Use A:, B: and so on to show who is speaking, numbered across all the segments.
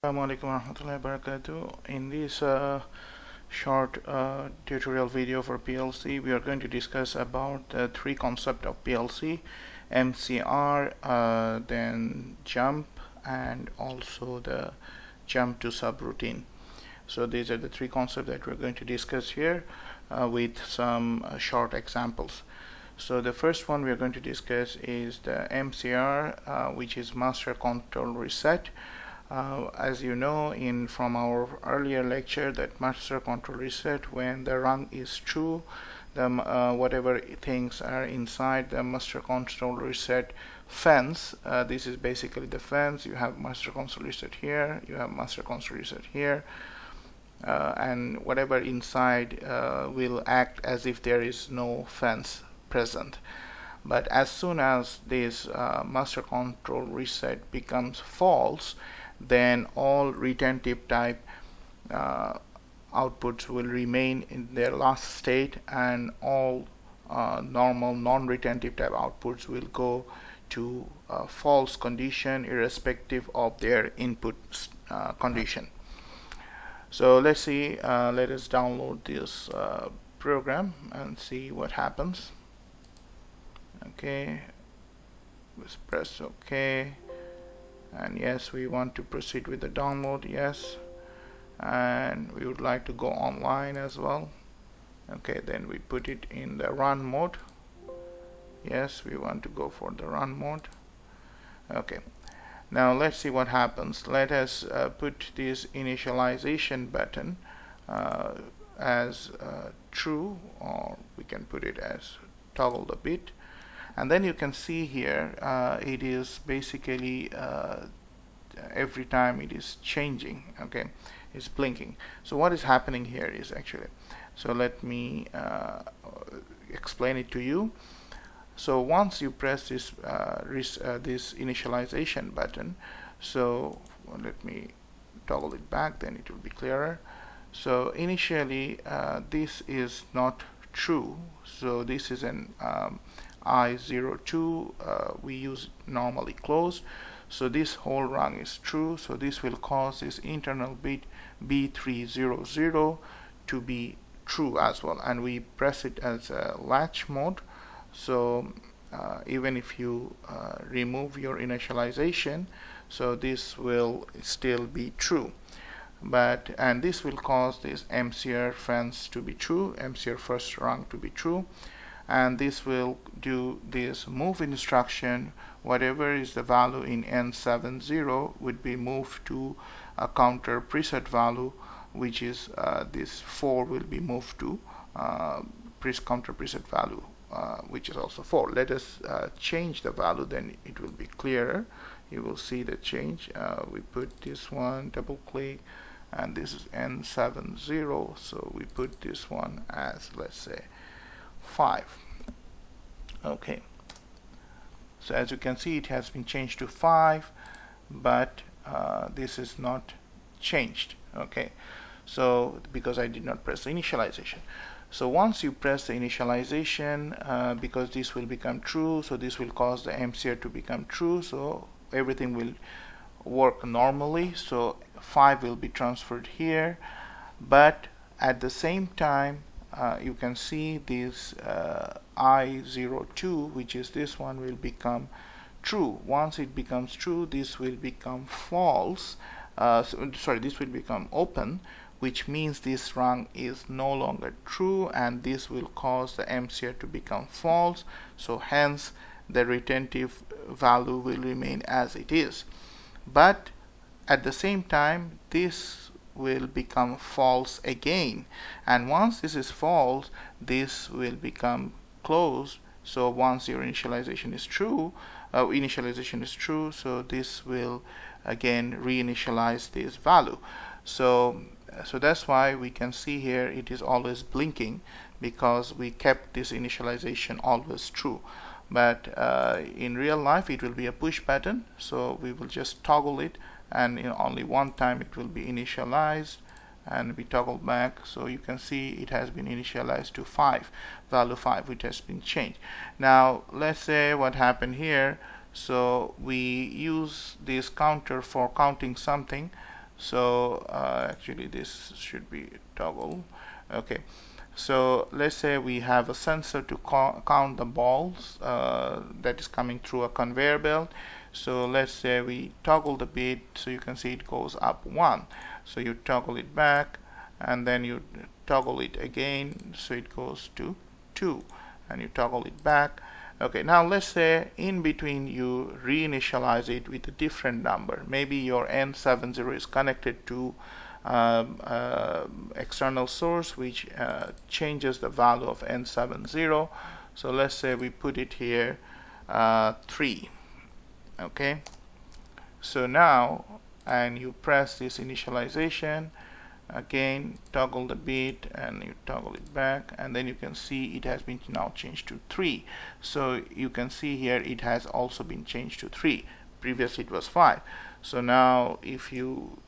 A: Assalamualaikum warahmatullahi wabarakatuh. In this short tutorial video for PLC, we are going to discuss about the three concepts of PLC: MCR, then jump, and also the jump to subroutine. So these are the three concepts that we're going to discuss here with some short examples. So the first one we're going to discuss is the MCR, which is Master Control Reset. As you know from our earlier lecture, that master control reset, when the rung is true, whatever things are inside the master control reset fence, this is basically the fence. You have master control reset here, you have master control reset here, and whatever inside will act as if there is no fence present. But as soon as this master control reset becomes false, then all retentive type outputs will remain in their last state, and all normal non-retentive type outputs will go to false condition irrespective of their input condition. So let's see, let us download this program and see what happens. Okay, let's press OK. And yes, we want to proceed with the download, yes, and we would like to go online as well. Okay, then we put it in the run mode. Yes, we want to go for the run mode. Okay, now let's see what happens. Let us put this initialization button as true, or we can put it as toggle the bit. And then you can see here it is basically every time it is changing, okay, it's blinking. So what is happening here is actually, so let me explain it to you. So once you press this this initialization button, so let me toggle it back, then it will be clearer. So initially this is not true, so this is an I02, we use normally closed, so this whole rung is true, so this will cause this internal bit B300 to be true as well, and we press it as a latch mode. So even if you remove your initialization, so this will still be true. And this will cause this MCR fence to be true, MCR first rung to be true, and this will do this move instruction. Whatever is the value in N70 would be moved to a counter preset value, which is this 4 will be moved to counter preset value, which is also 4. Let us change the value, then it will be clearer. You will see the change. We put this one, double click, and this is N70, so we put this one as, let's say, 5. Okay, so as you can see, it has been changed to 5, but this is not changed. Okay, so because I did not press the initialization. So once you press the initialization, because this will become true, so this will cause the MCR to become true, so everything will work normally. So 5 will be transferred here, but at the same time you can see this I02, which is this one, will become true. Once it becomes true, this will become false. This will become open, which means this rung is no longer true, and this will cause the MCR to become false. So hence the retentive value will remain as it is. But at the same time, this will become false again, and once this is false, this will become closed. So once your initialization is true, so this will again reinitialize this value. So that's why we can see here it is always blinking, because we kept this initialization always true. But in real life it will be a push button, so we will just toggle it, and in only one time it will be initialized, and we toggle back, so you can see it has been initialized to 5, value 5, which has been changed. Now let's say what happened here. So we use this counter for counting something, So actually this should be toggle. Okay, so let's say we have a sensor to count the balls that is coming through a conveyor belt. So let's say we toggle the bit, so you can see it goes up 1. So you toggle it back, and then you toggle it again, so it goes to 2, and you toggle it back. Okay, now let's say in between you reinitialize it with a different number. Maybe your N70 is connected to external source which changes the value of N70. So let's say we put it here 3. Okay, so now, and you press this initialization again, toggle the bit, and you toggle it back, and then you can see it has been now changed to 3. So you can see here it has also been changed to 3. Previously it was 5. So now if you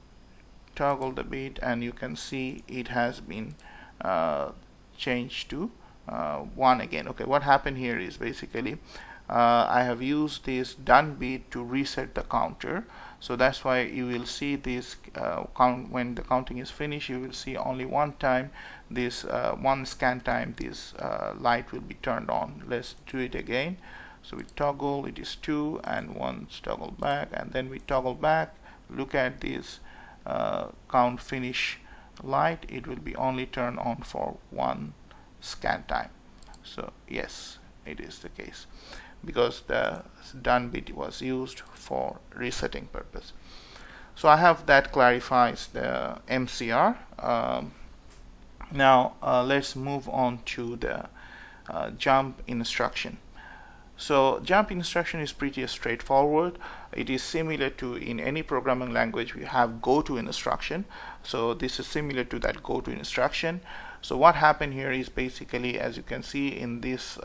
A: toggle the bit, and you can see it has been changed to 1 again. Okay, what happened here is basically I have used this done bit to reset the counter. So that's why you will see this count when the counting is finished. You will see only one time this one scan time this light will be turned on. Let's do it again. So we toggle, it is 2, and once toggle back, and then we toggle back. Look at this count finish light. It will be only turned on for 1 scan time. So yes, it is the case, because the done bit was used for resetting purpose. So I have that clarifies the MCR. Now let's move on to the jump instruction. So jump instruction is pretty straightforward. It is similar to, in any programming language we have go to instruction. So this is similar to that go to instruction. So what happened here is basically, as you can see in this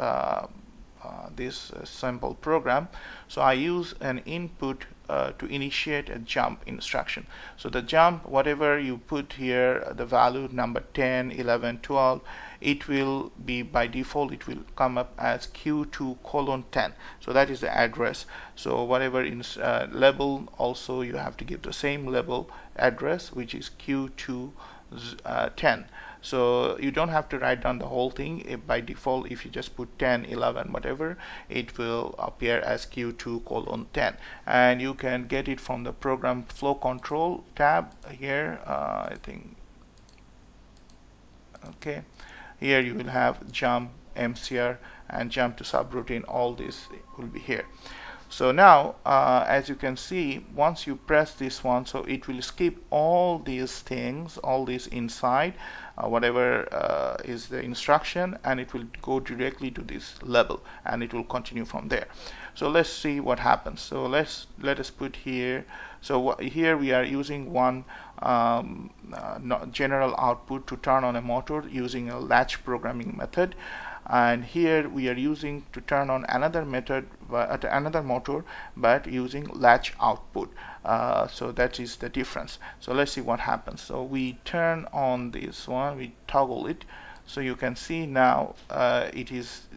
A: simple program, so I use an input to initiate a jump instruction. So the jump, whatever you put here, the value number 10, 11, 12, it will be by default, it will come up as Q2:10. So that is the address. So whatever in label, also you have to give the same label address, which is Q2:10. So you don't have to write down the whole thing. By default, if you just put 10, 11, whatever, it will appear as Q2:10. And you can get it from the program flow control tab here. I think, okay, here you will have jump, MCR, and jump to subroutine. All this will be here. So now as you can see, once you press this one, so it will skip all these things, all this inside whatever is the instruction, and it will go directly to this level, and it will continue from there. So let's see what happens. So let us put here, so here we are using one general output to turn on a motor using a latch programming method, and here we are using to turn on another method, another motor, but using latch output. So that is the difference. So let's see what happens. So we turn on this one, we toggle it, so you can see now it is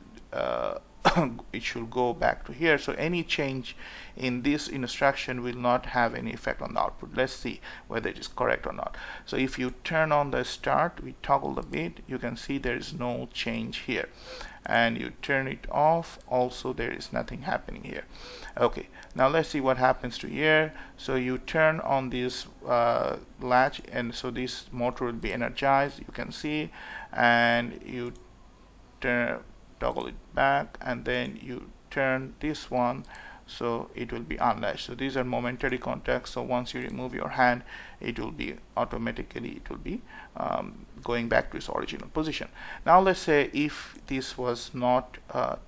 A: it should go back to here. So any change in this instruction will not have any effect on the output. Let's see whether it is correct or not. So if you turn on the start, we toggle the bit, you can see there is no change here, and you turn it off, also there is nothing happening here. Okay, now let's see what happens to here. So you turn on this latch, and so this motor will be energized, you can see, and you toggle it back, and then you turn this one, so it will be unlatched. So these are momentary contacts, so once you remove your hand, it will be automatically, it will be going back to its original position. Now let's say if this was not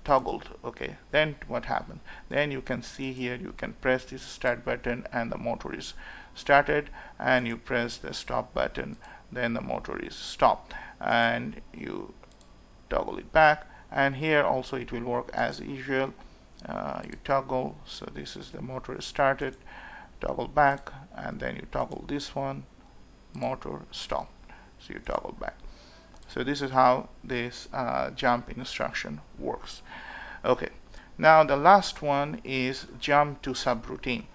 A: toggled, okay, then what happened? Then you can see here, you can press this start button and the motor is started, and you press the stop button, then the motor is stopped, and you toggle it back, and here also it will work as usual. You toggle, so this is the motor is started, toggle back, and then you toggle this one, motor stop, so you toggle back. So this is how this jump instruction works. Okay, now the last one is jump to subroutine.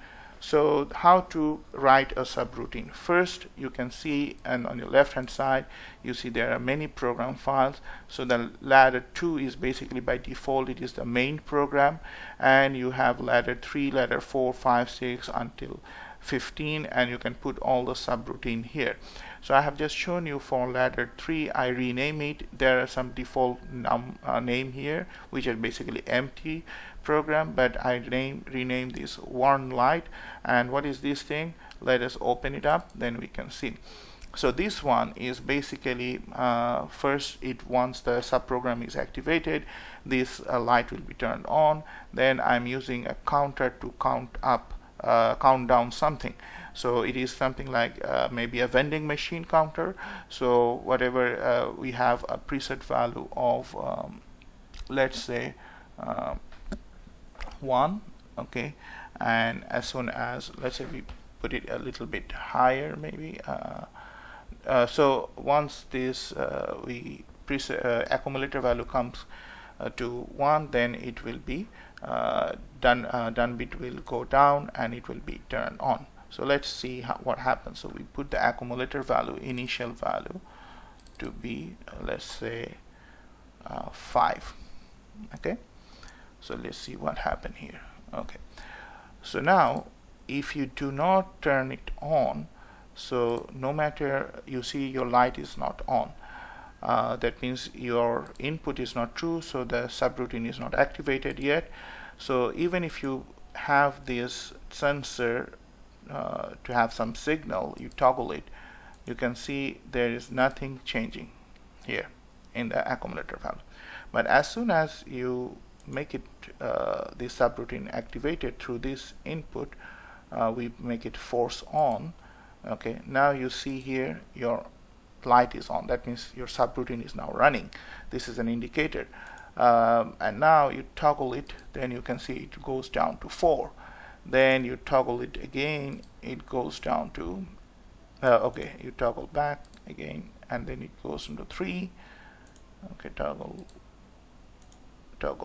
A: So how to write a subroutine? First, you can see, and on your left hand side you see there are many program files. So the ladder 2 is basically by default, it is the main program, and you have ladder 3, ladder 4, 5, 6 until 15, and you can put all the subroutine here. So I have just shown you for ladder 3, I rename it. There are some default name here which are basically empty program, but I rename this warn light. And what is this thing? Let us open it up, then we can see. So this one is basically first, once the subprogram is activated, this light will be turned on. Then I'm using a counter to count down something. So it is something like maybe a vending machine counter. So whatever we have a preset value of let's say 1, okay, and as soon as, let's say we put it a little bit higher maybe, so once this accumulator value comes to 1, then it will be done bit will go down and it will be turned on. So let's see what happens. So we put the accumulator value, initial value, to be let's say 5. Okay, so let's see what happened here. Okay, so now if you do not turn it on, so no matter, you see your light is not on, that means your input is not true, so the subroutine is not activated yet. So even if you have this sensor to have some signal, you toggle it, you can see there is nothing changing here in the accumulator value. But as soon as you make it this subroutine activated through this input, we make it force on. Okay, now you see here your light is on. That means your subroutine is now running. This is an indicator. And now you toggle it, then you can see it goes down to 4. Then you toggle it again, it goes down to okay, you toggle back again, and then it goes into 3. Okay, toggle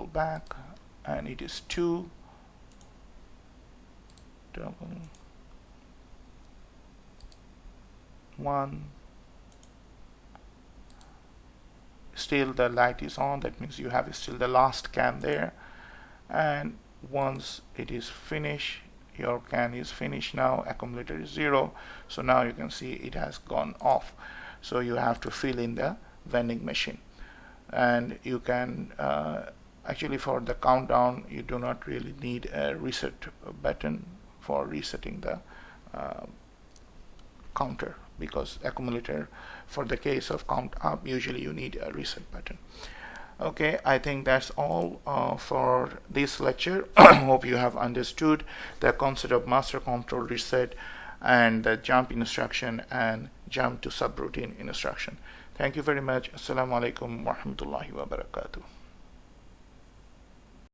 A: back, and it is 2. Toggle 1. Still the light is on. That means you have still the last can there. And once it is finished, your can is finished now, accumulator is 0. So now you can see it has gone off. So you have to fill in the vending machine. And you can actually, for the countdown, you do not really need a reset button for resetting the counter, because accumulator, for the case of count up, usually you need a reset button. Okay, I think that's all for this lecture. Hope you have understood the concept of master control reset and the jump instruction and jump to subroutine instruction. Thank you very much. Assalamu alaikum wa rahmatullahi wa barakatuh.